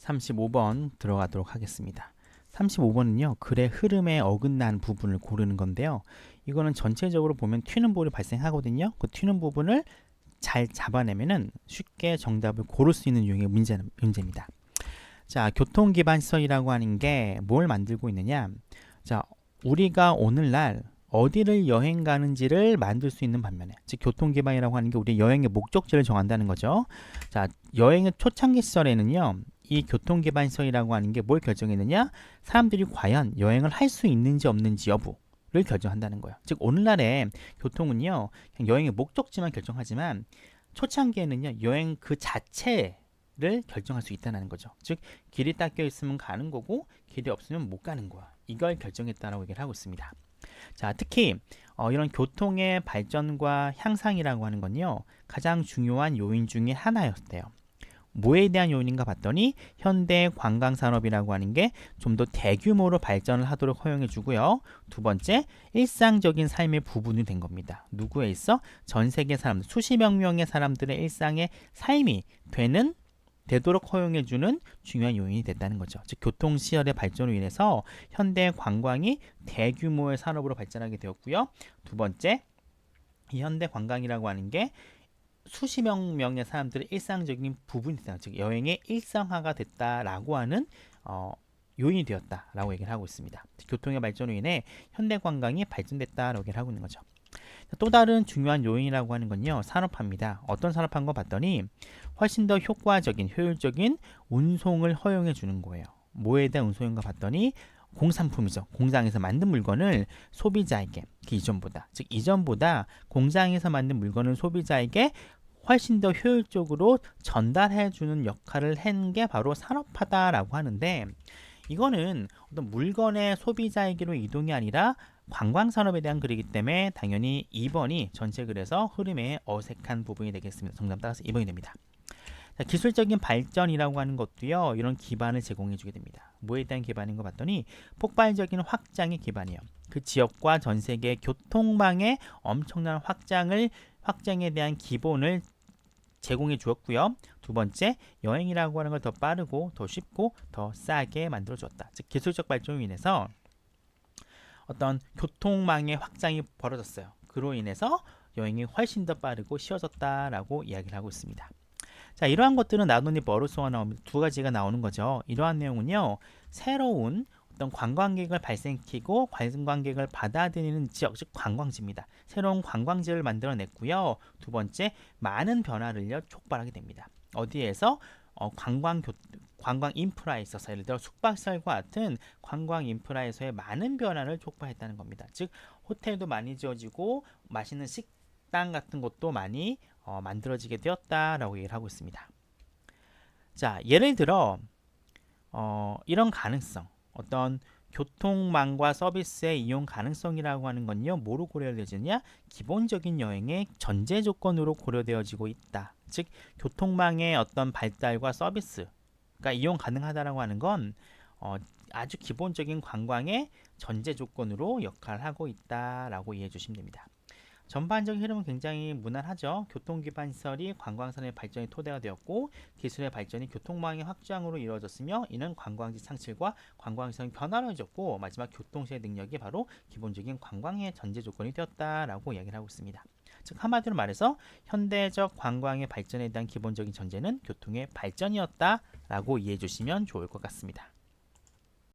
35번 들어가도록 하겠습니다. 35번은요. 글의 흐름에 어긋난 부분을 고르는 건데요. 이거는 전체적으로 보면 튀는 부분이 발생하거든요. 그 튀는 부분을 잘 잡아내면은 쉽게 정답을 고를 수 있는 유형의 문제입니다. 자, 교통기반시설이라고 하는 게 뭘 만들고 있느냐? 자, 우리가 오늘날 어디를 여행 가는지를 만들 수 있는 반면에, 즉 교통기반이라고 하는 게 우리 여행의 목적지를 정한다는 거죠. 자, 여행의 초창기 시절에는요, 이 교통기반시설이라고 하는 게 뭘 결정했느냐? 사람들이 과연 여행을 할 수 있는지 없는지 여부를 결정한다는 거예요. 즉 오늘날의 교통은요, 그냥 여행의 목적지만 결정하지만 초창기에는요, 여행 그 자체를 결정할 수 있다는 거죠. 즉 길이 닦여 있으면 가는 거고 길이 없으면 못 가는 거야. 이걸 결정했다라고 얘기를 하고 있습니다. 자, 특히 이런 교통의 발전과 향상이라고 하는 건요, 가장 중요한 요인 중에 하나였대요. 뭐에 대한 요인인가 봤더니 현대 관광산업이라고 하는 게 좀 더 대규모로 발전을 하도록 허용해 주고요. 두 번째, 일상적인 삶의 부분이 된 겁니다. 누구에 있어? 전 세계 사람들, 수십여 명의 사람들의 일상의 삶이 되도록 허용해 주는 중요한 요인이 됐다는 거죠. 즉 교통시설의 발전으로 인해서 현대 관광이 대규모의 산업으로 발전하게 되었고요. 두 번째, 이 현대 관광이라고 하는 게 수십여 명의 사람들의 일상적인 부분이 됐다. 즉 여행의 일상화가 됐다라고 하는 요인이 되었다라고 얘기를 하고 있습니다. 교통의 발전으로 인해 현대 관광이 발전됐다라고 얘기를 하고 있는 거죠. 또 다른 중요한 요인이라고 하는 건요, 산업화입니다. 어떤 산업화인 거 봤더니 훨씬 더 효과적인, 효율적인 운송을 허용해 주는 거예요. 뭐에 대한 운송인가 봤더니 공산품이죠. 공장에서 만든 물건을 소비자에게, 이전보다 공장에서 만든 물건을 소비자에게 훨씬 더 효율적으로 전달해 주는 역할을 한 게 바로 산업화다라고 하는데, 이거는 어떤 물건의 소비자에게로 이동이 아니라 관광산업에 대한 글이기 때문에 당연히 2번이 전체 글에서 흐름에 어색한 부분이 되겠습니다. 정답 따라서 2번이 됩니다. 자, 기술적인 발전이라고 하는 것도요, 이런 기반을 제공해 주게 됩니다. 뭐에 대한 기반인 거 봤더니 폭발적인 확장의 기반이에요. 그 지역과 전 세계 교통망의 엄청난 확장에 대한 기본을 제공해 주었고요. 두 번째, 여행이라고 하는 걸 더 빠르고 더 쉽고 더 싸게 만들어 주었다. 즉 기술적 발전으로 인해서 어떤 교통망의 확장이 벌어졌어요. 그로 인해서 여행이 훨씬 더 빠르고 쉬워졌다라고 이야기를 하고 있습니다. 자, 이러한 것들은 나돈이 버르소가 나옵니다. 두 가지가 나오는 거죠. 이러한 내용은요, 새로운 어떤 관광객을 발생시키고 관광객을 받아들이는 지역, 즉 관광지입니다. 새로운 관광지를 만들어냈고요. 두 번째, 많은 변화를요 촉발하게 됩니다. 어디에서? 관광 인프라에 있어서, 예를 들어 숙박시설과 같은 관광 인프라에서의 많은 변화를 촉발했다는 겁니다. 즉 호텔도 많이 지어지고 맛있는 식당 같은 것도 많이 만들어지게 되었다라고 얘기를 하고 있습니다. 자, 예를 들어 이런 가능성, 어떤 교통망과 서비스의 이용 가능성이라고 하는 건요, 뭐로 고려되어지느냐? 기본적인 여행의 전제 조건으로 고려되어지고 있다. 즉 교통망의 어떤 발달과 서비스가 이용 가능하다라고 하는 건 아주 기본적인 관광의 전제 조건으로 역할을 하고 있다라고 이해해 주시면 됩니다. 전반적인 흐름은 굉장히 무난하죠. 교통기반 시설이 관광산업의 발전의 토대가 되었고, 기술의 발전이 교통망의 확장으로 이루어졌으며, 이는 관광지 창출과 관광시설의 변화를 줬고, 마지막 교통시의 능력이 바로 기본적인 관광의 전제 조건이 되었다라고 이야기를 하고 있습니다. 즉 한마디로 말해서 현대적 관광의 발전에 대한 기본적인 전제는 교통의 발전이었다라고 이해해 주시면 좋을 것 같습니다.